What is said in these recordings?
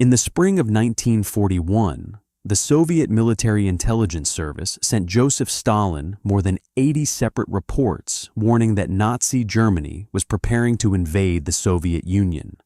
In the spring of 1941, the Soviet Military Intelligence Service sent Joseph Stalin more than 80 separate reports warning that Nazi Germany was preparing to invade the Soviet Union.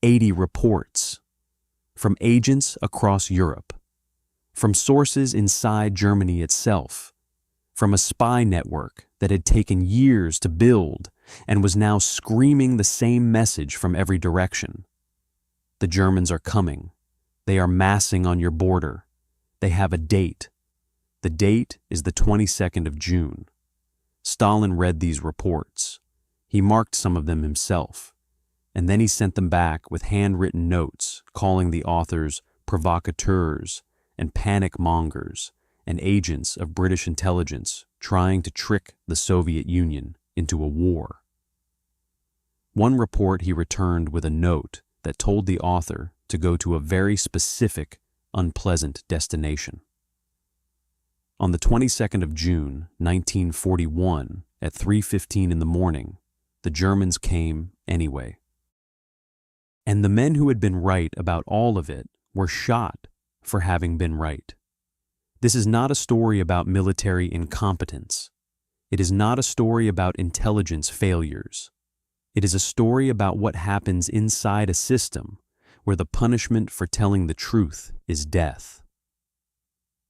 80 reports. From agents across Europe. From sources inside Germany itself. From a spy network that had taken years to build and was now screaming the same message from every direction. The Germans are coming. They are massing on your border. They have a date. The date is the 22nd of June. Stalin read these reports. He marked some of them himself, and then he sent them back with handwritten notes calling the authors provocateurs and panic mongers and agents of British intelligence trying to trick the Soviet Union into a war. One report he returned with a note that told the author to go to a very specific, unpleasant destination. On the 22nd of June, 1941, at 3:15 in the morning, the Germans came anyway. And the men who had been right about all of it were shot for having been right. This is not a story about military incompetence. It is not a story about intelligence failures. It is a story about what happens inside a system where the punishment for telling the truth is death.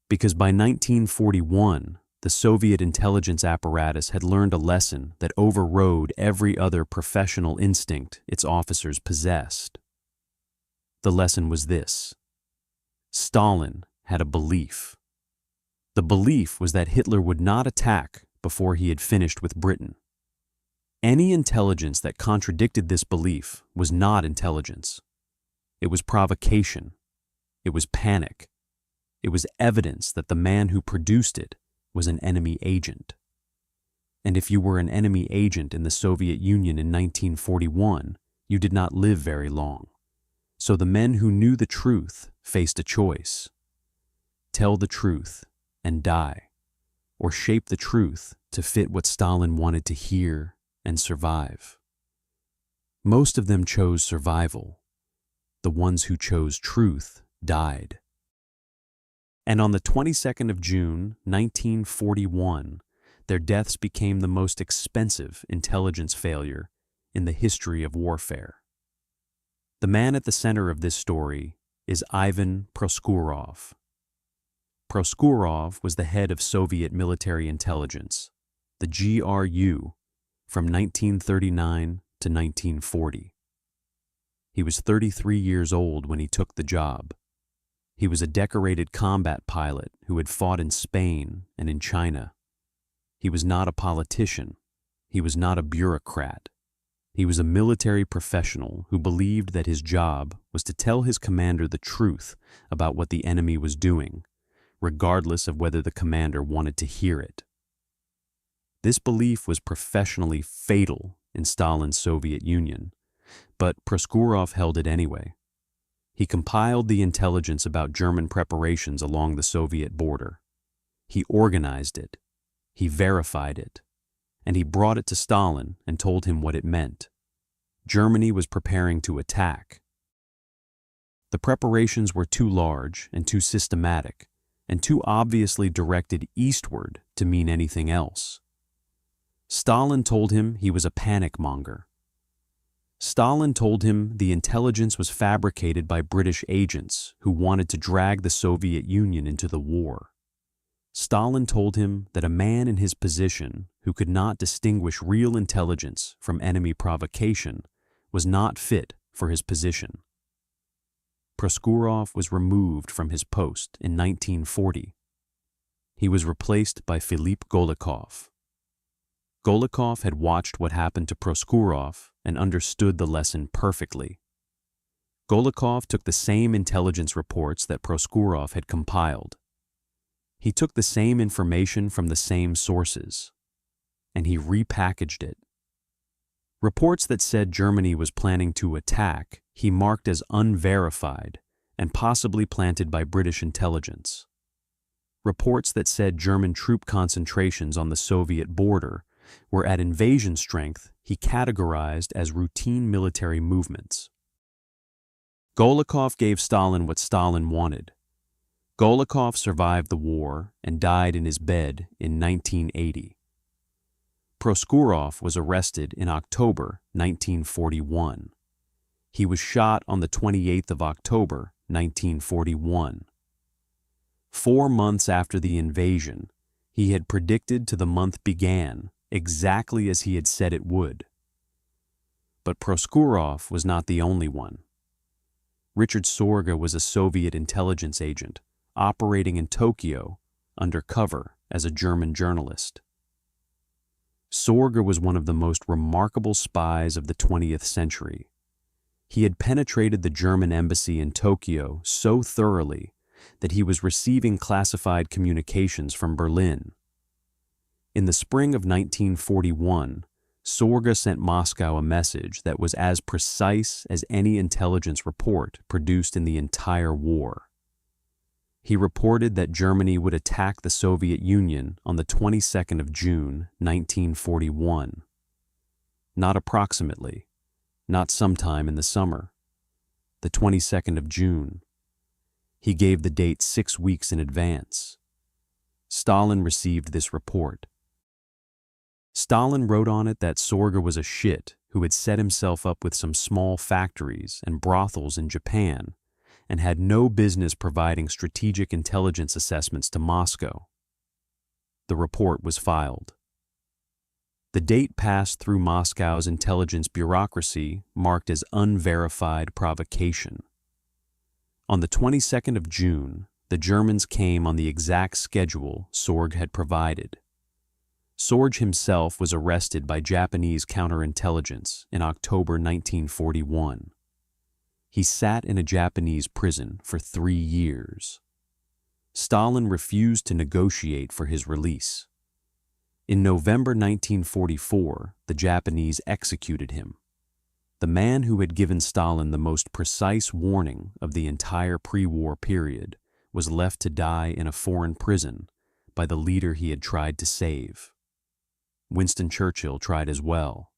Because by 1941, the Soviet intelligence apparatus had learned a lesson that overrode every other professional instinct its officers possessed. The lesson was this: Stalin had a belief. The belief was that Hitler would not attack before he had finished with Britain. Any intelligence that contradicted this belief was not intelligence. It was provocation. It was panic. It was evidence that the man who produced it was an enemy agent. And if you were an enemy agent in the Soviet Union in 1941, you did not live very long. So the men who knew the truth faced a choice: tell the truth and die, or shape the truth to fit what Stalin wanted to hear and survive. Most of them chose survival. The ones who chose truth died. And on the 22nd of June, 1941, their deaths became the most expensive intelligence failure in the history of warfare. The man at the center of this story is Ivan Proskurov. Proskurov was the head of Soviet military intelligence, the GRU, from 1939 to 1940. He was 33 years old when he took the job. He was a decorated combat pilot who had fought in Spain and in China. He was not a politician. He was not a bureaucrat. He was a military professional who believed that his job was to tell his commander the truth about what the enemy was doing, regardless of whether the commander wanted to hear it. This belief was professionally fatal in Stalin's Soviet Union, but Proskurov held it anyway. He compiled the intelligence about German preparations along the Soviet border. He organized it, he verified it, and he brought it to Stalin and told him what it meant. Germany was preparing to attack. The preparations were too large and too systematic, and too obviously directed eastward to mean anything else. Stalin told him he was a panic monger. Stalin told him the intelligence was fabricated by British agents who wanted to drag the Soviet Union into the war. Stalin told him that a man in his position who could not distinguish real intelligence from enemy provocation was not fit for his position. Proskurov was removed from his post in 1940. He was replaced by Philippe Golikov. Golikov had watched what happened to Proskurov and understood the lesson perfectly. Golikov took the same intelligence reports that Proskurov had compiled. He took the same information from the same sources, and he repackaged it. Reports that said Germany was planning to attack, he marked as unverified and possibly planted by British intelligence. Reports that said German troop concentrations on the Soviet border were at invasion strength he categorized as routine military movements. Golikov gave Stalin what Stalin wanted. Golikov survived the war and died in his bed in 1980. Proskurov was arrested in October 1941. He was shot on the 28th of October 1941. 4 months after the invasion, he had predicted till the month began exactly as he had said it would. But Proskurov was not the only one. Richard Sorge was a Soviet intelligence agent operating in Tokyo undercover as a German journalist. Sorge was one of the most remarkable spies of the 20th century. He had penetrated the German embassy in Tokyo so thoroughly that he was receiving classified communications from Berlin. In the spring of 1941, Sorge sent Moscow a message that was as precise as any intelligence report produced in the entire war. He reported that Germany would attack the Soviet Union on the 22nd of June, 1941. Not approximately, not sometime in the summer. The 22nd of June. He gave the date 6 weeks in advance. Stalin received this report. Stalin wrote on it that Sorge was a shit who had set himself up with some small factories and brothels in Japan and had no business providing strategic intelligence assessments to Moscow. The report was filed. The date passed through Moscow's intelligence bureaucracy marked as unverified provocation. On the 22nd of June, the Germans came on the exact schedule Sorge had provided. Sorge himself was arrested by Japanese counterintelligence in October 1941. He sat in a Japanese prison for 3 years. Stalin refused to negotiate for his release. In November 1944, the Japanese executed him. The man who had given Stalin the most precise warning of the entire pre-war period was left to die in a foreign prison by the leader he had tried to save. Winston Churchill tried as well.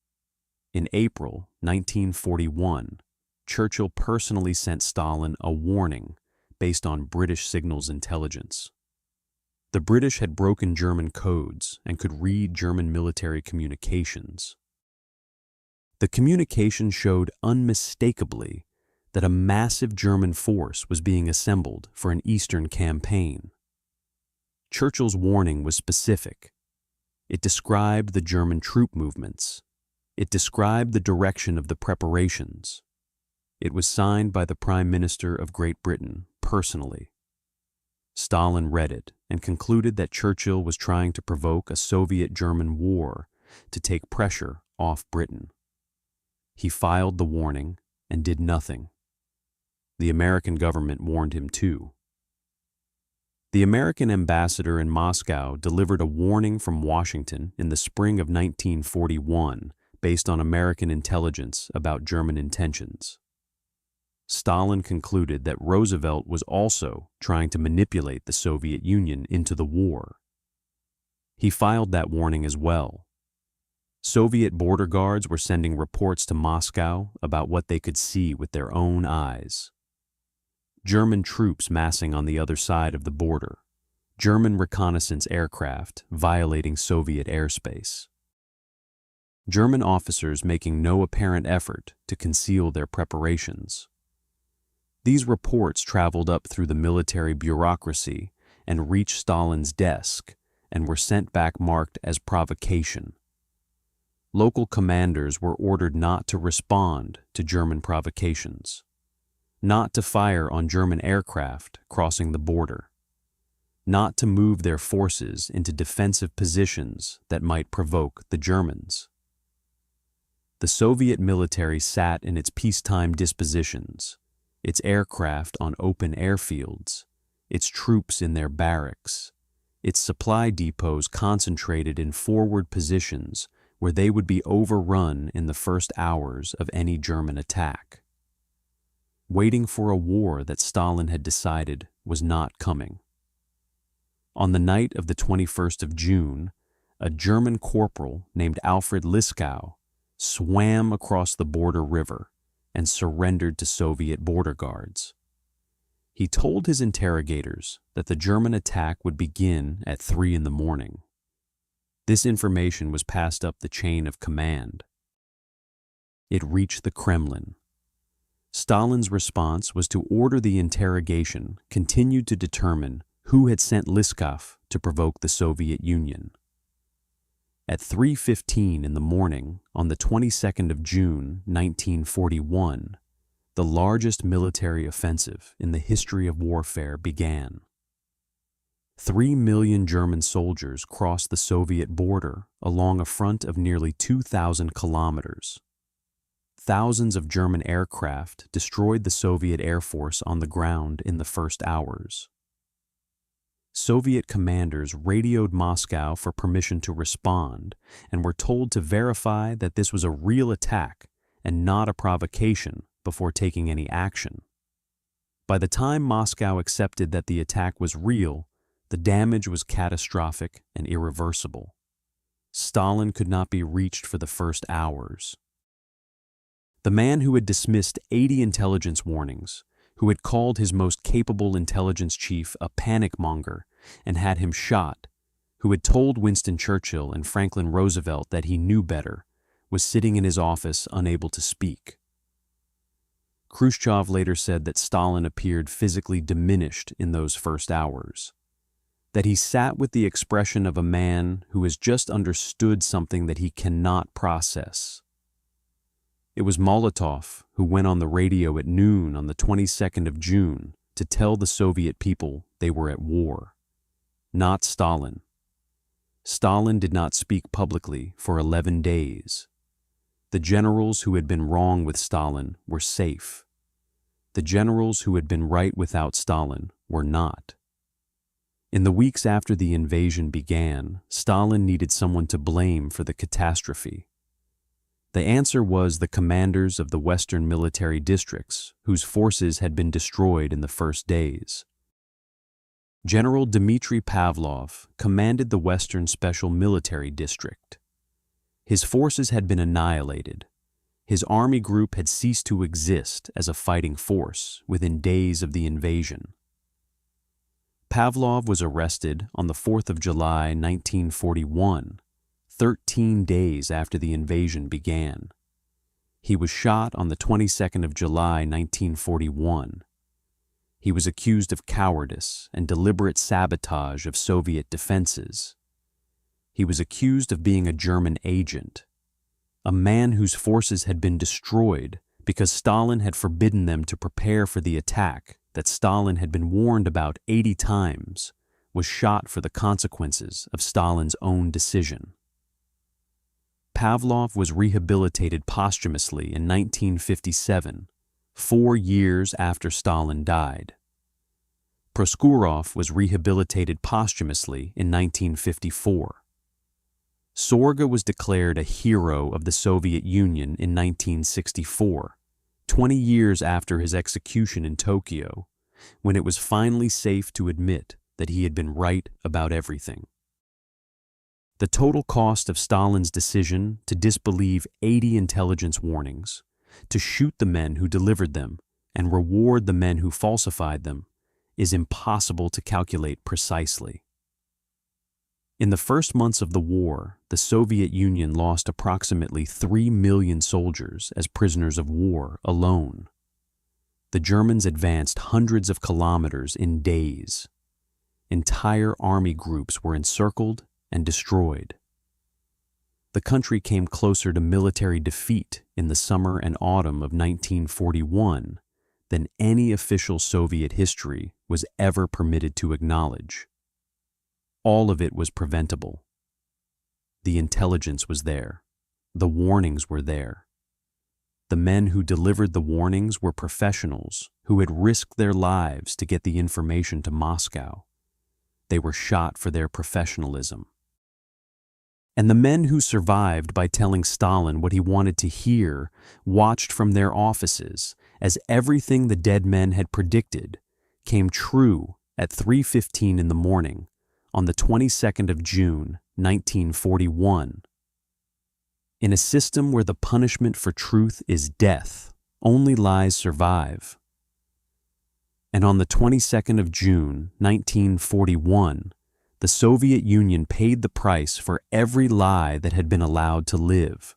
In April 1941, Churchill personally sent Stalin a warning based on British signals intelligence. The British had broken German codes and could read German military communications. The communication showed unmistakably that a massive German force was being assembled for an eastern campaign. Churchill's warning was specific. It described the German troop movements. It described the direction of the preparations. It was signed by the Prime Minister of Great Britain personally. Stalin read it and concluded that Churchill was trying to provoke a Soviet-German war to take pressure off Britain. He filed the warning and did nothing. The American government warned him too. The American ambassador in Moscow delivered a warning from Washington in the spring of 1941 based on American intelligence about German intentions. Stalin concluded that Roosevelt was also trying to manipulate the Soviet Union into the war. He filed that warning as well. Soviet border guards were sending reports to Moscow about what they could see with their own eyes. German troops massing on the other side of the border. German reconnaissance aircraft violating Soviet airspace. German officers making no apparent effort to conceal their preparations. These reports traveled up through the military bureaucracy and reached Stalin's desk and were sent back marked as provocation. Local commanders were ordered not to respond to German provocations, not to fire on German aircraft crossing the border, not to move their forces into defensive positions that might provoke the Germans. The Soviet military sat in its peacetime dispositions, its aircraft on open airfields, its troops in their barracks, its supply depots concentrated in forward positions where they would be overrun in the first hours of any German attack, waiting for a war that Stalin had decided was not coming. On the night of the 21st of June, a German corporal named Alfred Liskow swam across the border river and surrendered to Soviet border guards. He told his interrogators that the German attack would begin at 3 in the morning. This information was passed up the chain of command. It reached the Kremlin. Stalin's response was to order the interrogation continued to determine who had sent Liskov to provoke the Soviet Union. At 3:15 in the morning on the 22nd of June, 1941, the largest military offensive in the history of warfare began. 3 million German soldiers crossed the Soviet border along a front of nearly 2,000 kilometers. Thousands of German aircraft destroyed the Soviet Air Force on the ground in the first hours. Soviet commanders radioed Moscow for permission to respond and were told to verify that this was a real attack and not a provocation before taking any action. By the time Moscow accepted that the attack was real, the damage was catastrophic and irreversible. Stalin could not be reached for the first hours. The man who had dismissed 80 intelligence warnings, who had called his most capable intelligence chief a panic monger and had him shot, who had told Winston Churchill and Franklin Roosevelt that he knew better, was sitting in his office unable to speak. Khrushchev later said that Stalin appeared physically diminished in those first hours, that he sat with the expression of a man who has just understood something that he cannot process. It was Molotov who went on the radio at noon on the 22nd of June to tell the Soviet people they were at war, not Stalin. Stalin did not speak publicly for 11 days. The generals who had been wrong with Stalin were safe. The generals who had been right without Stalin were not. In the weeks after the invasion began, Stalin needed someone to blame for the catastrophe. The answer was the commanders of the Western military districts, whose forces had been destroyed in the first days. General Dmitry Pavlov commanded the Western Special Military District. His forces had been annihilated. His army group had ceased to exist as a fighting force within days of the invasion. Pavlov was arrested on the 4th of July, 1941, 13 days after the invasion began. He was shot on the 22nd of July, 1941. He was accused of cowardice and deliberate sabotage of Soviet defenses. He was accused of being a German agent, a man whose forces had been destroyed because Stalin had forbidden them to prepare for the attack that Stalin had been warned about 80 times, was shot for the consequences of Stalin's own decision. Pavlov was rehabilitated posthumously in 1957, 4 years after Stalin died. Proskurov was rehabilitated posthumously in 1954. Sorge was declared a hero of the Soviet Union in 1964, 20 years after his execution in Tokyo, when it was finally safe to admit that he had been right about everything. The total cost of Stalin's decision to disbelieve 80 intelligence warnings, to shoot the men who delivered them, and reward the men who falsified them, is impossible to calculate precisely. In the first months of the war, the Soviet Union lost approximately 3 million soldiers as prisoners of war alone. The Germans advanced hundreds of kilometers in days. Entire army groups were encircled and destroyed. The country came closer to military defeat in the summer and autumn of 1941 than any official Soviet history was ever permitted to acknowledge. All of it was preventable. The intelligence was there. The warnings were there. The men who delivered the warnings were professionals who had risked their lives to get the information to Moscow. They were shot for their professionalism. And the men who survived by telling Stalin what he wanted to hear watched from their offices as everything the dead men had predicted came true at 3:15 in the morning on the 22nd of June, 1941. In a system where the punishment for truth is death, only lies survive. And on the 22nd of June, 1941, the Soviet Union paid the price for every lie that had been allowed to live.